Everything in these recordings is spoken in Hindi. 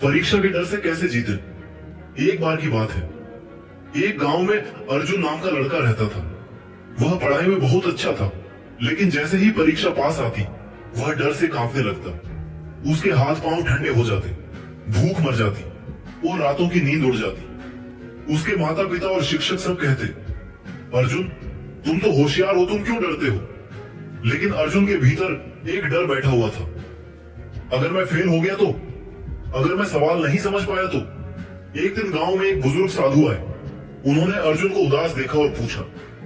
परीक्षा के डर से कैसे जीते। एक बार की बात है, एक गांव में अर्जुन नाम का लड़का रहता था। वह पढ़ाई में बहुत अच्छा था, लेकिन जैसे ही परीक्षा पास आती वह डर से कांपने लगता। उसके हाथ पांव ठंडे हो जाते, भूख मर जाती और रातों की नींद उड़ जाती। उसके माता पिता और शिक्षक सब कहते, अर्जुन तुम तो होशियार हो, तुम क्यों डरते हो। लेकिन अर्जुन के भीतर एक डर बैठा हुआ था। अगर मैं फेल हो गया तो, अगर मैं सवाल नहीं समझ पाया तो। एक दिन गांव में एक बुजुर्ग साधु आए। उन्होंने अर्जुन को उदास देखा और पूछा,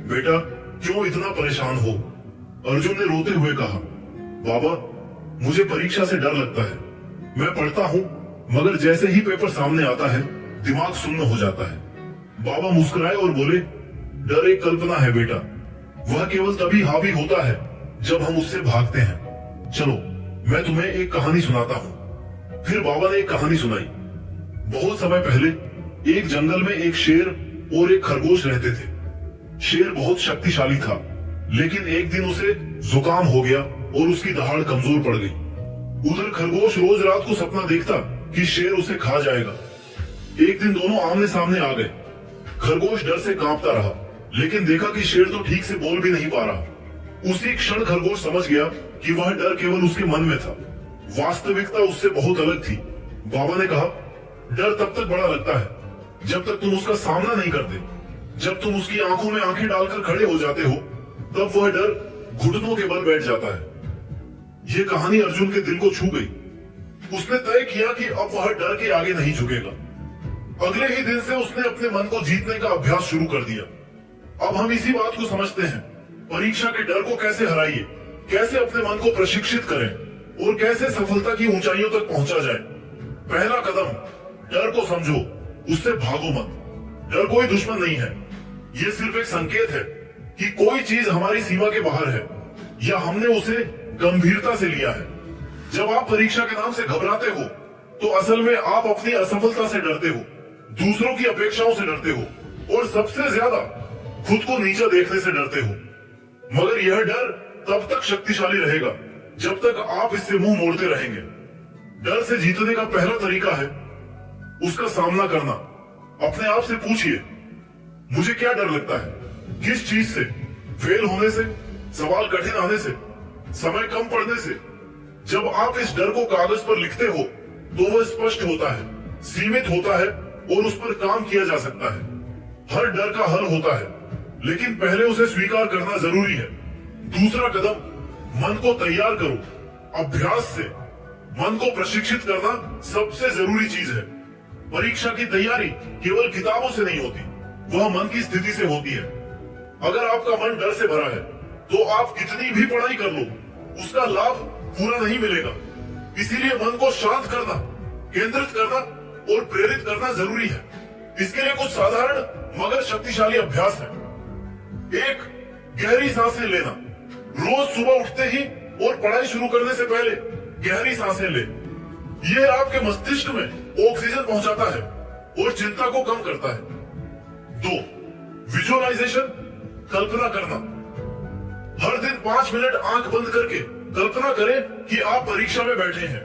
बेटा क्यों इतना परेशान हो। अर्जुन ने रोते हुए कहा, बाबा मुझे परीक्षा से डर लगता है। मैं पढ़ता हूँ मगर जैसे ही पेपर सामने आता है दिमाग सुन्न हो जाता है। बाबा मुस्कुराए और बोले, डर एक कल्पना है बेटा, वह केवल तभी हावी होता है जब हम उससे भागते हैं। चलो मैं तुम्हें एक कहानी सुनाता हूँ। फिर बाबा ने एक कहानी सुनाई। बहुत समय पहले एक जंगल में एक शेर और एक खरगोश रहते थे। शेर बहुत शक्तिशाली था, लेकिन एक दिन उसे जुकाम हो गया और उसकी दहाड़ कमजोर पड़ गई। उधर खरगोश रोज रात को सपना देखता कि शेर उसे खा जाएगा। एक दिन दोनों आमने सामने आ गए। खरगोश डर से कांपता रहा, लेकिन देखा कि शेर तो ठीक से बोल भी नहीं पा रहा। उसी क्षण खरगोश समझ गया कि वह डर केवल उसके मन में था, वास्तविकता उससे बहुत अलग थी। बाबा ने कहा, डर तब तक बड़ा लगता है जब तक तुम उसका सामना नहीं करते। जब तुम उसकी आंखों में आंखें डालकर खड़े हो जाते हो तब वह डर घुटनों के बल बैठ जाता है। यह कहानी अर्जुन के दिल को छू गई। उसने तय किया कि अब वह डर के आगे नहीं झुकेगा। अगले ही दिन से उसने अपने मन को जीतने का अभ्यास शुरू कर दिया। अब हम इसी बात को समझते हैं, परीक्षा के डर को कैसे हराइए, कैसे अपने मन को प्रशिक्षित करें और कैसे सफलता की ऊंचाइयों तक पहुंचा जाए। पहला कदम, डर को समझो, उससे भागो मत। डर कोई दुश्मन नहीं है, यह सिर्फ एक संकेत है कि कोई चीज हमारी सीमा के बाहर है या हमने उसे गंभीरता से लिया है। जब आप परीक्षा के नाम से घबराते हो तो असल में आप अपनी असफलता से डरते हो, दूसरों की अपेक्षाओं से डरते हो और सबसे ज्यादा खुद को नीचा देखने से डरते हो। मगर यह डर तब तक शक्तिशाली रहेगा जब तक आप इससे मुंह मोड़ते रहेंगे। डर से जीतने का पहला तरीका है उसका सामना करना। अपने आप से पूछिए, मुझे क्या डर लगता है, किस चीज से, फेल होने से, सवाल कठिन आने से, समय कम पड़ने से। जब आप इस डर को कागज पर लिखते हो तो वह स्पष्ट होता है, सीमित होता है और उस पर काम किया जा सकता है। हर डर का हल होता है, लेकिन पहले उसे स्वीकार करना जरूरी है। दूसरा कदम, मन को तैयार करो। अभ्यास से मन को प्रशिक्षित करना सबसे जरूरी चीज है। परीक्षा की तैयारी केवल किताबों से नहीं होती, वह मन की स्थिति से होती है। अगर आपका मन डर से भरा है तो आप कितनी भी पढ़ाई कर लो, उसका लाभ पूरा नहीं मिलेगा। इसीलिए मन को शांत करना, केंद्रित करना और प्रेरित करना जरूरी है। इसके लिए कुछ साधारण मगर शक्तिशाली अभ्यास है। एक, गहरी सांसें लेना। रोज सुबह उठते ही और पढ़ाई शुरू करने से पहले गहरी सांसें ले। यह आपके मस्तिष्क में ऑक्सीजन पहुंचाता है और चिंता को कम करता है। 2, विजुअलाइजेशन, कल्पना करना। हर दिन 5 मिनट आंख बंद करके कल्पना करें कि आप परीक्षा में बैठे हैं,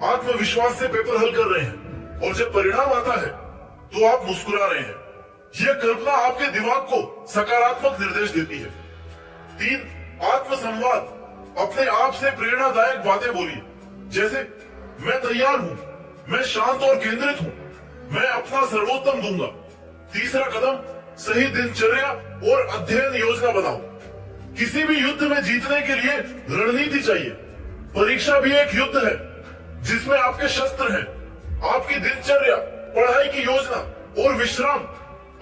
आत्मविश्वास से पेपर हल कर रहे हैं और जब परिणाम आता है तो आप मुस्कुरा रहे हैं। यह कल्पना आपके दिमाग को सकारात्मक निर्देश देती है। 3, आत्मसंवाद। अपने आप से प्रेरणादायक बातें बोलिए, जैसे मैं तैयार हूं, मैं शांत और केंद्रित हूं, मैं अपना सर्वोत्तम दूंगा। तीसरा कदम, सही दिनचर्या और अध्ययन योजना बनाओ। किसी भी युद्ध में जीतने के लिए रणनीति चाहिए। परीक्षा भी एक युद्ध है जिसमें आपके शस्त्र हैं, आपकी दिनचर्या, पढ़ाई की योजना और विश्राम।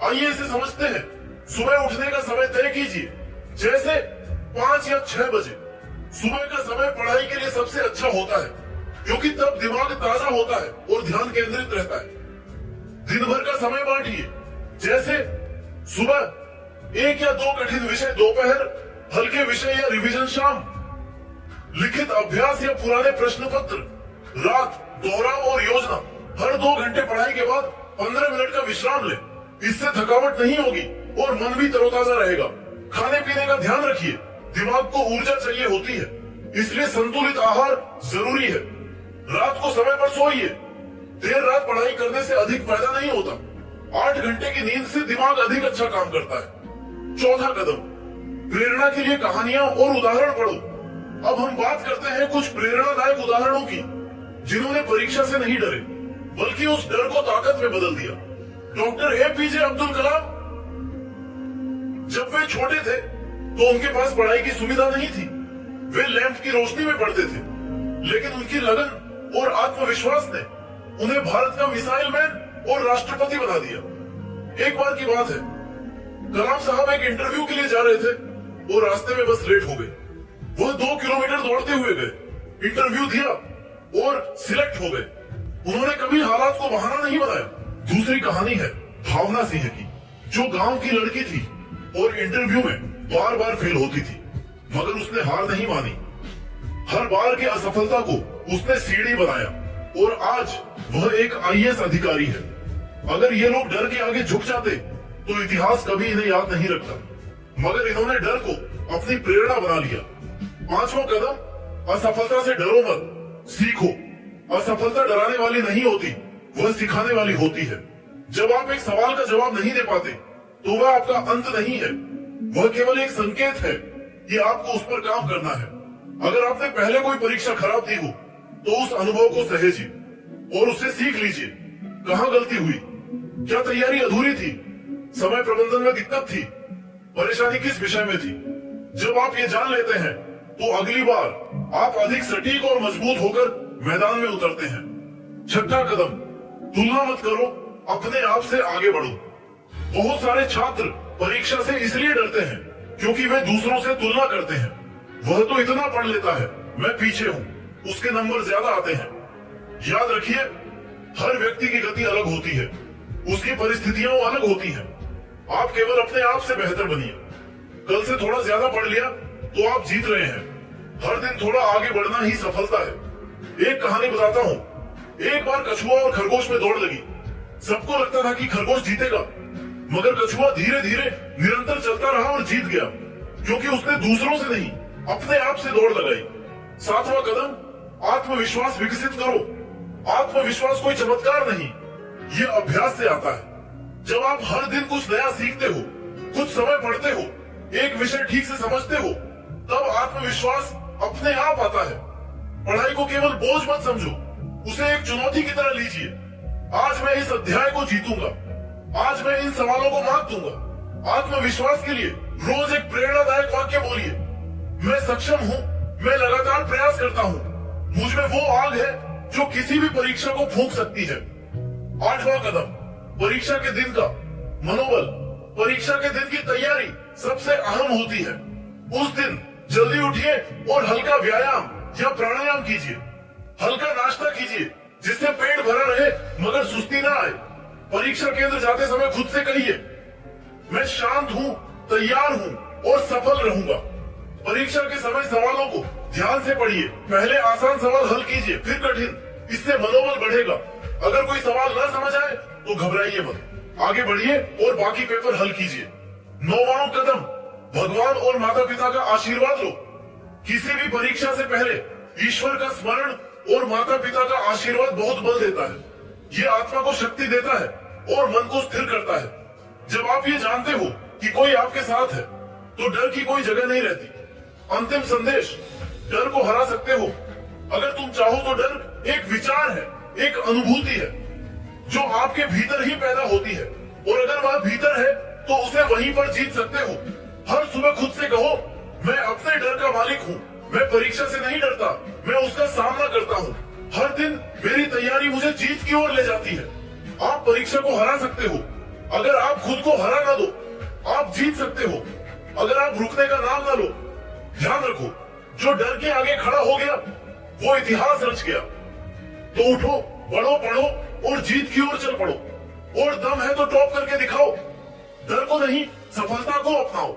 आइए इसे समझते हैं। सुबह उठने का समय तय कीजिए, जैसे 5 या 6 बजे। सुबह का समय पढ़ाई के लिए सबसे अच्छा होता है क्योंकि तब दिमाग ताजा होता है और ध्यान केंद्रित रहता है। दिन भर का समय बांटिए, जैसे सुबह 1 या 2 कठिन विषय दोपहर, हल्के विषय या रिवीजन शाम, लिखित अभ्यास या पुराने प्रश्न पत्र रात, दोहराव और योजना। हर 2 घंटे पढ़ाई के बाद 15 मिनट का विश्राम ले। इससे थकावट नहीं होगी और मन भी तरोताजा रहेगा। खाने पीने का ध्यान रखिए, दिमाग को ऊर्जा चाहिए होती है, इसलिए संतुलित आहार जरूरी है। रात को समय पर सोइए, देर रात पढ़ाई करने से अधिक फायदा नहीं होता। 8 घंटे की नींद से दिमाग अधिक अच्छा काम करता है। चौथा कदम, प्रेरणा के लिए कहानियां और उदाहरण पढ़ो। अब हम बात करते हैं कुछ प्रेरणादायक उदाहरणों की, जिन्होंने परीक्षा से नहीं डरे बल्कि उस डर को ताकत में बदल दिया। डॉक्टर एपीजे अब्दुल कलाम, जब वे छोटे थे तो उनके पास पढ़ाई की सुविधा नहीं थी। वे लैंप की रोशनी में पढ़ते थे, लेकिन उनकी लगन और आत्मविश्वास ने उन्हें भारत का मिसाइल मैन और राष्ट्रपति बना दिया। एक बार की बात है, कलाम साहब एक इंटरव्यू के लिए जा रहे थे और रास्ते में बस लेट हो गए। वह 2 किलोमीटर दौड़ते हुए गए, इंटरव्यू दिया और सिलेक्ट हो गए। उन्होंने कभी हालात को बहाना नहीं बनाया। दूसरी कहानी है भावना सिंह की, जो गांव की लड़की थी और इंटरव्यू में बार बार फेल होती थी, मगर उसने हार नहीं मानी। हर बार की असफलता को उसने सीढ़ी बनाया और आज वह एक आईएएस अधिकारी है। अगर ये लोग डर के आगे झुक जाते तो इतिहास कभी इन्हें याद नहीं रखता, मगर इन्होंने डर को अपनी प्रेरणा बना लिया। 5वां कदम, असफलता से डरो मत, सीखो। असफलता डराने वाली नहीं होती, वह सिखाने वाली होती है। जब आप एक सवाल का जवाब नहीं दे पाते तो वह आपका अंत नहीं है, वह केवल एक संकेत है कि आपको उस पर काम करना है। अगर आपने पहले कोई परीक्षा खराब दी हो तो उस अनुभव को सहेजिए और उससे सीख लीजिए। कहाँ गलती हुई, क्या तैयारी अधूरी थी, समय प्रबंधन में दिक्कत थी, परेशानी किस विषय में थी। जब आप ये जान लेते हैं तो अगली बार आप अधिक सटीक और मजबूत होकर मैदान में उतरते हैं। 6वां कदम, तुलना मत करो, अपने आप से आगे बढ़ो। बहुत सारे छात्र परीक्षा से इसलिए डरते हैं क्योंकि वे दूसरों से तुलना करते हैं। वह तो इतना पढ़ लेता है, मैं पीछे हूँ, उसके नंबर ज्यादा आते हैं। याद रखिए, हर व्यक्ति की गति अलग होती है, उसकी परिस्थितियां अलग होती हैं। आप केवल अपने आप से बेहतर बनिए। कल से थोड़ा ज्यादा पढ़ लिया तो आप जीत रहे हैं। हर दिन थोड़ा आगे बढ़ना ही सफलता है। एक कहानी बताता हूँ। एक बार कछुआ और खरगोश में दौड़ लगी। सबको लगता था कि खरगोश जीतेगा, मगर कछुआ धीरे धीरे निरंतर चलता रहा और जीत गया, क्योंकि उसने दूसरों से नहीं, अपने आप से दौड़ लगाई। 7वां कदम, आत्मविश्वास विकसित करो। आत्मविश्वास कोई चमत्कार नहीं, ये अभ्यास से आता है। जब आप हर दिन कुछ नया सीखते हो, कुछ समय पढ़ते हो, एक विषय ठीक से समझते हो, तब आत्मविश्वास अपने आप आता है। पढ़ाई को केवल बोझ मत समझो, उसे एक चुनौती की तरह लीजिए। आज मैं इस अध्याय को जीतूंगा, आज मैं इन सवालों को मात दूंगा। आत्मविश्वास के लिए रोज एक प्रेरणादायक वाक्य बोलिए। मैं सक्षम हूँ, मैं लगातार प्रयास करता हूँ, मुझ में वो आग है जो किसी भी परीक्षा को फूंक सकती है। 8वां कदम, परीक्षा के दिन का मनोबल। परीक्षा के दिन की तैयारी सबसे अहम होती है। उस दिन जल्दी उठिए और हल्का व्यायाम या प्राणायाम कीजिए। हल्का नाश्ता कीजिए जिससे पेट भरा रहे मगर सुस्ती ना आए। परीक्षा केंद्र जाते समय खुद से कहिए, मैं शांत हूँ, तैयार हूँ और सफल रहूंगा। परीक्षा के समय सवालों को ध्यान से पढ़िए। पहले आसान सवाल हल कीजिए, फिर कठिन, इससे मनोबल बढ़ेगा। अगर कोई सवाल न समझ आए तो घबराइए मत, आगे बढ़िए और बाकी पेपर हल कीजिए। 9वां कदम, भगवान और माता पिता का आशीर्वाद लो। किसी भी परीक्षा से पहले ईश्वर का स्मरण और माता पिता का आशीर्वाद बहुत बल देता है। ये आत्मा को शक्ति देता है और मन को स्थिर करता है। जब आप ये जानते हो कि कोई आपके साथ है तो डर की कोई जगह नहीं रहती। अंतिम संदेश, डर को हरा सकते हो अगर तुम चाहो तो। डर एक विचार है, एक अनुभूति है जो आपके भीतर ही पैदा होती है, और अगर वह भीतर है तो उसे वहीं पर जीत सकते हो। हर सुबह खुद से कहो, मैं अपने डर का मालिक हूँ, मैं परीक्षा से नहीं डरता, मैं उसका सामना करता हूँ। हर दिन मेरी तैयारी मुझे जीत की ओर ले जाती है। आप परीक्षा को हरा सकते हो अगर आप खुद को हरा ना दो। आप जीत सकते हो अगर आप रुकने का नाम ना लो। ध्यान रखो, जो डर के आगे खड़ा हो गया वो इतिहास रच गया। तो उठो, बढ़ो, पढ़ो और जीत की ओर चल पड़ो। और दम है तो टॉप करके दिखाओ। डर को नहीं, सफलता को अपनाओ।